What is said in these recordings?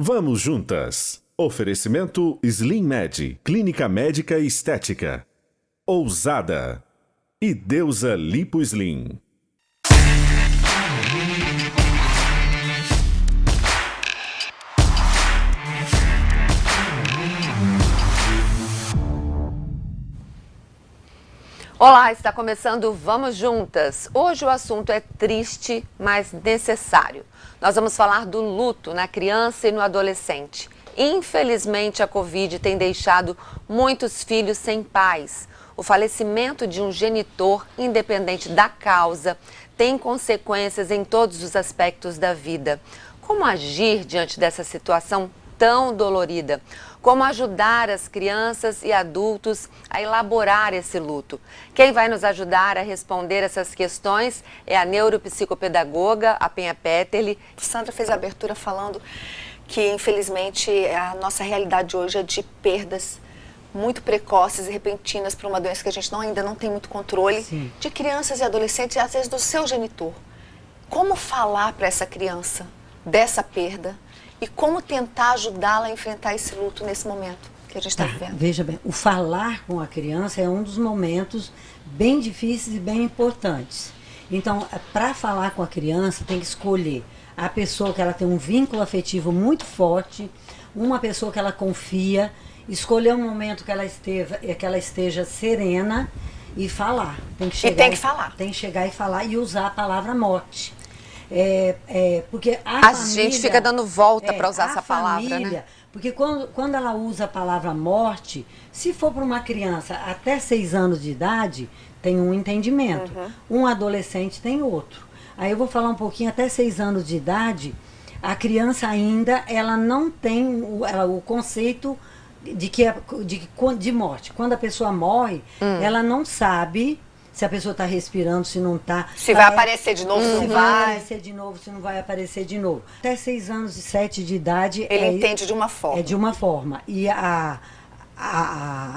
Vamos juntas. Oferecimento Slim Med, Clínica Médica e Estética. Ousada. E Deusa Lipo Slim. Olá, está começando Vamos Juntas. Hoje o assunto é triste, mas necessário. Nós vamos falar do luto na criança e no adolescente. Infelizmente, a Covid tem deixado muitos filhos sem pais. O falecimento de um genitor, independente da causa, tem consequências em todos os aspectos da vida. Como agir diante dessa situação tão dolorida? Como ajudar as crianças e adultos a elaborar esse luto? Quem vai nos ajudar a responder essas questões é a neuropsicopedagoga, a Penha Peterli. Sandra fez a abertura falando que, infelizmente, a nossa realidade hoje é de perdas muito precoces e repentinas para uma doença que a gente ainda não tem muito controle. Sim. De crianças e adolescentes, e às vezes do seu genitor. Como falar para essa criança dessa perda? E como tentar ajudá-la a enfrentar esse luto nesse momento que a gente está vivendo? Veja bem, o falar com a criança é um dos momentos bem difíceis e bem importantes. Então, para falar com a criança, tem que escolher a pessoa que ela tem um vínculo afetivo muito forte, uma pessoa que ela confia, escolher um momento que ela esteja serena e falar. Tem que chegar e falar e usar a palavra morte. Porque a gente fica dando volta para usar essa palavra, família, né? Porque quando ela usa a palavra morte, se for para uma criança até 6 anos de idade, tem um entendimento. Um adolescente tem outro. Aí eu vou falar um pouquinho, até 6 anos de idade, a criança ainda, ela não tem o conceito de morte. Quando a pessoa morre, ela não sabe se a pessoa está respirando, se não está. Se vai aparecer de novo, se não vai. Aparecer de novo, se não vai aparecer de novo. Até 6 anos e 7 de idade. Ele entende de uma forma. É de uma forma. E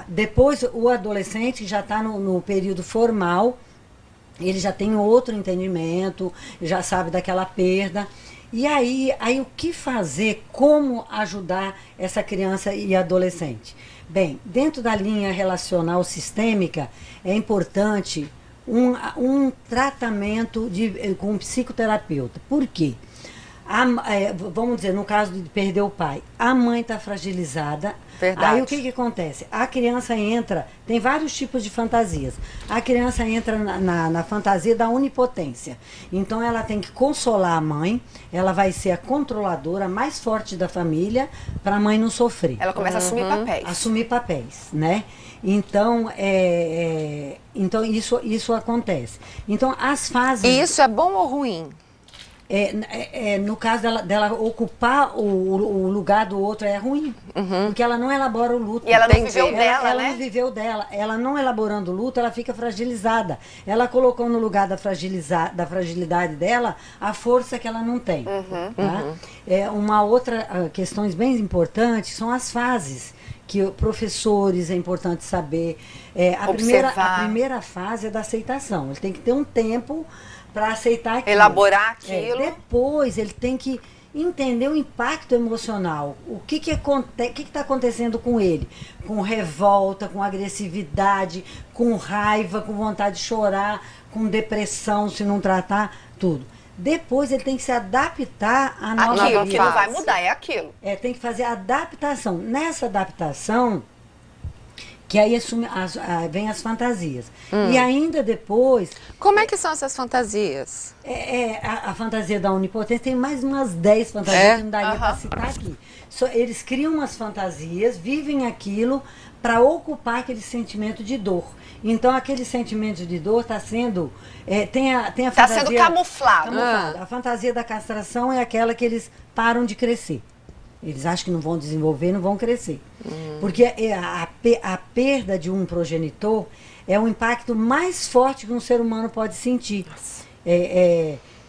depois o adolescente já está no período formal, ele já tem outro entendimento, já sabe daquela perda. E aí o que fazer, como ajudar essa criança e adolescente? Bem, dentro da linha relacional sistêmica, é importante um tratamento com um psicoterapeuta. Por quê? Vamos dizer, no caso de perder o pai, a mãe está fragilizada. Verdade. Aí o que acontece? A criança entra, tem vários tipos de fantasias. A criança entra na fantasia da onipotência. Então ela tem que consolar a mãe, ela vai ser a controladora mais forte da família para a mãe não sofrer. Ela começa a assumir papéis. Assumir papéis, né? Então, então isso acontece. Então as fases. E isso é bom ou ruim? No caso dela ocupar o lugar do outro é ruim, porque ela não elabora o luto. E ela não viveu dela, ela não viveu dela. Ela não elaborando o luto, ela fica fragilizada. Ela colocou no lugar da fragilidade dela a força que ela não tem. Tá? Uma outra questões bem importantes são as fases que professores é importante saber. A primeira fase é da aceitação. Ele tem que ter um tempo para aceitar aquilo. Elaborar aquilo. Depois ele tem que entender o impacto emocional. O que está acontecendo com ele? Com revolta, com agressividade, com raiva, com vontade de chorar, com depressão, se não tratar, tudo. Depois ele tem que se adaptar à nova vida. Aquilo que não vai mudar, é aquilo. Tem que fazer a adaptação. Nessa adaptação, que aí vem as fantasias. E ainda depois. Como é que são essas fantasias? A fantasia da onipotência tem mais umas 10 fantasias que não daria para citar aqui. Eles criam umas fantasias, vivem aquilo para ocupar aquele sentimento de dor. Então aquele sentimento de dor está sendo. Tem a fantasia. Está sendo camuflado. A fantasia da castração é aquela que eles param de crescer. Eles acham que não vão desenvolver, não vão crescer. Porque a perda de um progenitor é o impacto mais forte que um ser humano pode sentir.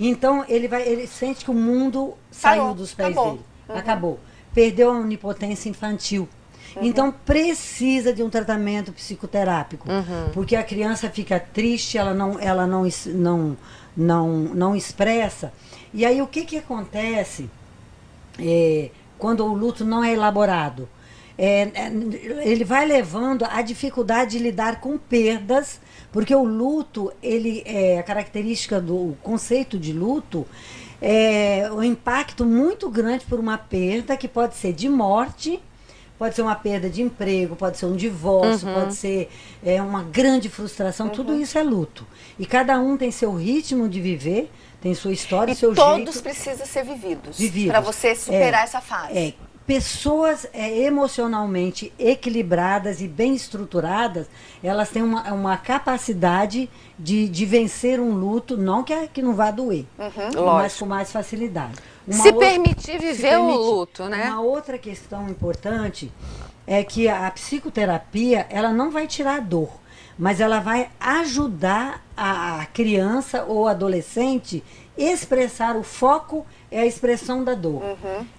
Então, ele sente que o mundo saiu dos pés dele. Acabou. Perdeu a onipotência infantil. Então, precisa de um tratamento psicoterápico. Porque a criança fica triste, ela não expressa. E aí, o que acontece? quando o luto não é elaborado. Ele vai levando a dificuldade de lidar com perdas, porque o luto, a característica do conceito de luto é um impacto muito grande por uma perda que pode ser de morte, pode ser uma perda de emprego, pode ser um divórcio, pode ser uma grande frustração, tudo isso é luto. E cada um tem seu ritmo de viver, tem sua história, seu jeito. E todos precisam ser vividos. Para você superar essa fase. Pessoas emocionalmente equilibradas e bem estruturadas, elas têm uma capacidade de vencer um luto, não que não vá doer, mas com mais facilidade. Permitir viver o luto, né? Uma outra questão importante é que a psicoterapia, ela não vai tirar a dor, mas ela vai ajudar a criança ou adolescente expressar. O foco é a expressão da dor,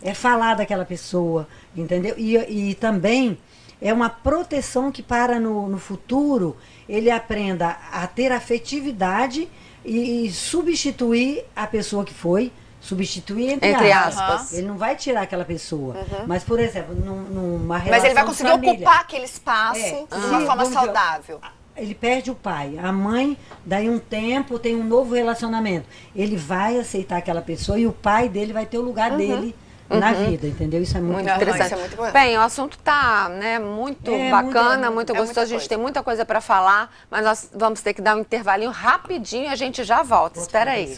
é falar daquela pessoa, entendeu? E também é uma proteção que para no futuro ele aprenda a ter afetividade e substituir a pessoa que foi, substituir entre aspas. Ele não vai tirar aquela pessoa, mas, por exemplo, numa relação. Mas ele vai conseguir família, ocupar aquele espaço de uma forma saudável. Ele perde o pai, a mãe, daí um tempo tem um novo relacionamento. Ele vai aceitar aquela pessoa e o pai dele vai ter o lugar dele na vida, entendeu? Isso é muito interessante. Isso é muito bom. Bem, o assunto tá, né, muito bacana, muito gostoso. A gente tem muita coisa para falar, mas nós vamos ter que dar um intervalinho rapidinho e a gente já volta. Espera aí.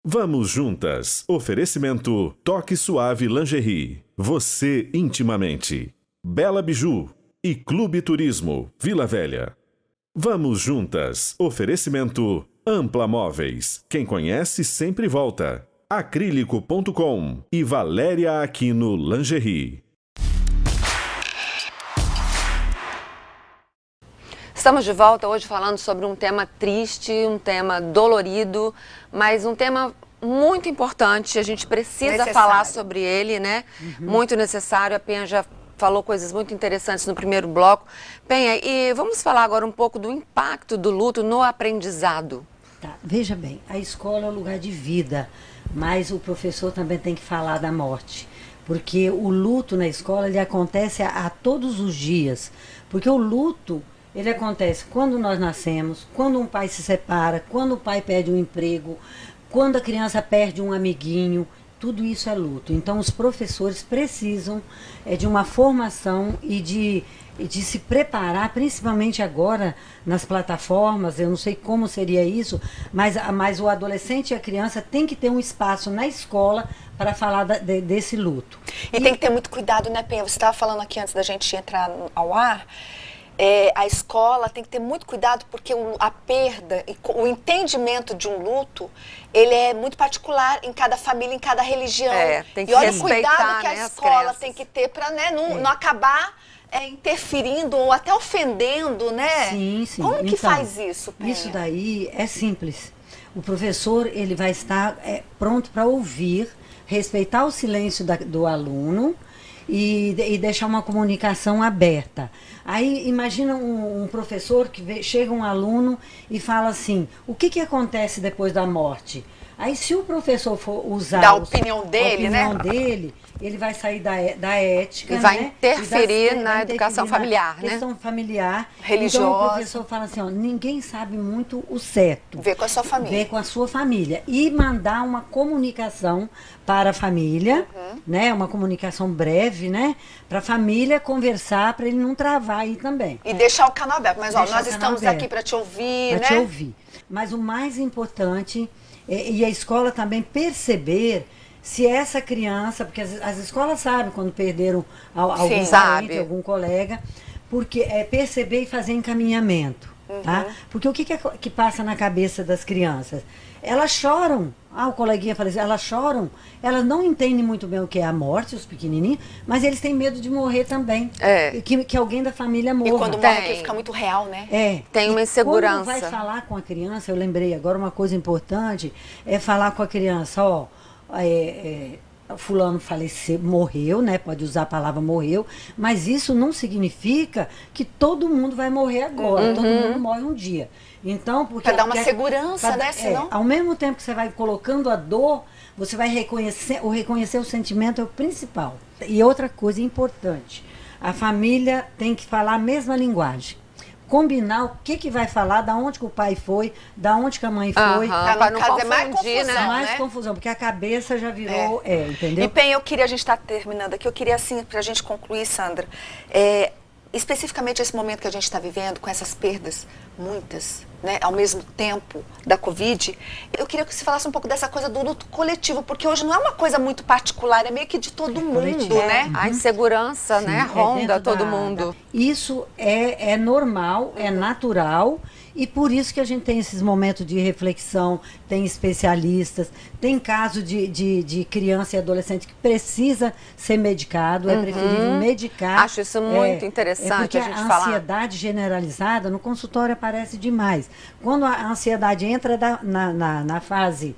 Vamos juntas. Oferecimento Toque Suave Lingerie. Você intimamente. Bela Biju e Clube Turismo Vila Velha. Vamos juntas. Oferecimento Ampla Móveis. Quem conhece sempre volta. Acrílico.com e Valéria Aquino Lingerie. Estamos de volta hoje falando sobre um tema triste, um tema dolorido, mas um tema muito importante. A gente precisa falar sobre ele, né? Muito necessário. A Penha já falou coisas muito interessantes no primeiro bloco. Penha, e vamos falar agora um pouco do impacto do luto no aprendizado. Tá, veja bem, a escola é um lugar de vida, mas o professor também tem que falar da morte. Porque o luto na escola, ele acontece a todos os dias. Porque o luto, ele acontece quando nós nascemos, quando um pai se separa, quando o pai perde um emprego, quando a criança perde um amiguinho, tudo isso é luto. Então, os professores precisam de uma formação e de se preparar, principalmente agora nas plataformas. Eu não sei como seria isso, mas o adolescente e a criança tem que ter um espaço na escola para falar desse luto. E tem que ter muito cuidado, né, Penha? Você estava falando aqui antes da gente entrar ao ar. A escola tem que ter muito cuidado porque a perda e o entendimento de um luto, ele é muito particular em cada família, em cada religião. Tem que e olha o respeitar, cuidado que a escola tem que ter para não acabar interferindo ou até ofendendo, né? Sim. Como que então, faz isso, Penha? Isso daí é simples. O professor, ele vai estar pronto para ouvir, respeitar o silêncio do aluno e deixar uma comunicação aberta. Aí imagina um professor que chega um aluno e fala assim, o que acontece depois da morte? Aí se o professor for usar a opinião dele, ele vai sair da ética, e vai interferir na educação familiar, né? Questão familiar, religiosa. Então o professor fala assim, ninguém sabe muito o certo. Vê com a sua família. Vê com a sua família. E mandar uma comunicação para a família, né? Uma comunicação breve, né? Para a família conversar, para ele não travar aí também. E deixar o canal aberto. Mas nós estamos aqui para te ouvir, né? Para te ouvir. Mas o mais importante e a escola também perceber se essa criança, porque as escolas sabem quando perderam algum parente, algum colega, porque perceber e fazer encaminhamento, tá? Porque o que passa na cabeça das crianças? Elas choram. O coleguinha fala assim, elas choram, elas não entendem muito bem o que é a morte, os pequenininhos, mas eles têm medo de morrer também. Que alguém da família morra. E quando morre aquilo fica muito real, né? Tem uma insegurança. Quando vai falar com a criança, eu lembrei agora uma coisa importante, é falar com a criança, fulano faleceu, morreu, né? Pode usar a palavra morreu, mas isso não significa que todo mundo vai morrer agora, todo mundo morre um dia. Então, porque Para dar uma segurança, né? Senão... ao mesmo tempo que você vai colocando a dor, você vai reconhecer o sentimento é o principal. E outra coisa importante, a família tem que falar a mesma linguagem. Combinar o que vai falar, da onde que o pai foi, da onde que a mãe foi. Para não caso é mais confundir, confusão, né? Mais né? confusão, porque a cabeça já virou, entendeu? E bem, a gente está terminando aqui, eu queria assim, para a gente concluir, Sandra, especificamente esse momento que a gente está vivendo, com essas perdas, muitas, né, ao mesmo tempo da Covid, eu queria que você falasse um pouco dessa coisa do luto coletivo, porque hoje não é uma coisa muito particular, é meio que de todo mundo, coletivo. né? A insegurança, né? Ronda dentro todo mundo. Isso é normal, é natural, e por isso que a gente tem esses momentos de reflexão, tem especialistas, tem caso de criança e adolescente que precisa ser medicado, é preferível medicar. Acho isso muito interessante porque a gente a falar. ansiedade generalizada no consultório aparece demais. Quando a ansiedade entra na fase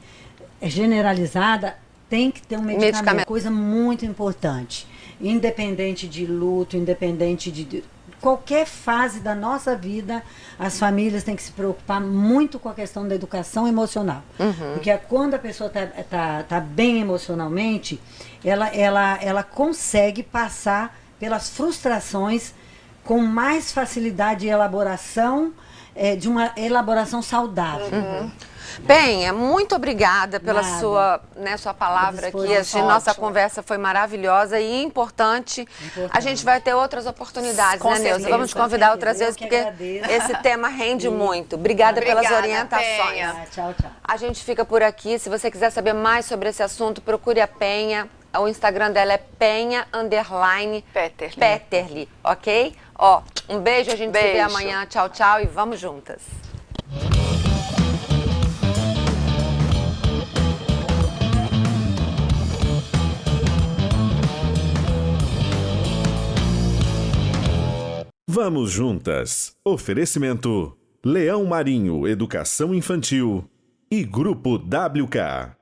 generalizada, tem que ter um medicamento. Coisa muito importante. Independente de luto, independente de qualquer fase da nossa vida, as famílias têm que se preocupar muito com a questão da educação emocional. Porque quando a pessoa tá bem emocionalmente, ela consegue passar pelas frustrações com mais facilidade e elaboração, de uma elaboração saudável. Penha, muito obrigada pela Nada. sua palavra aqui. disposição. Nossa Ótimo. conversa foi maravilhosa e importante. A gente vai ter outras oportunidades, Com né, Neuza? certeza, Vamos te com convidar certeza. outras Eu vezes, que porque agradeço. esse tema rende muito. Obrigada pelas Obrigada, orientações. Penha. Tchau, tchau. A gente fica por aqui. Se você quiser saber mais sobre esse assunto, procure a Penha. O Instagram dela é Penha_Peterli, ok? Ó, um beijo, a gente se vê Beijo. amanhã. Tchau, tchau e vamos juntas. Vamos juntas. Oferecimento: Leão Marinho Educação Infantil e Grupo WK.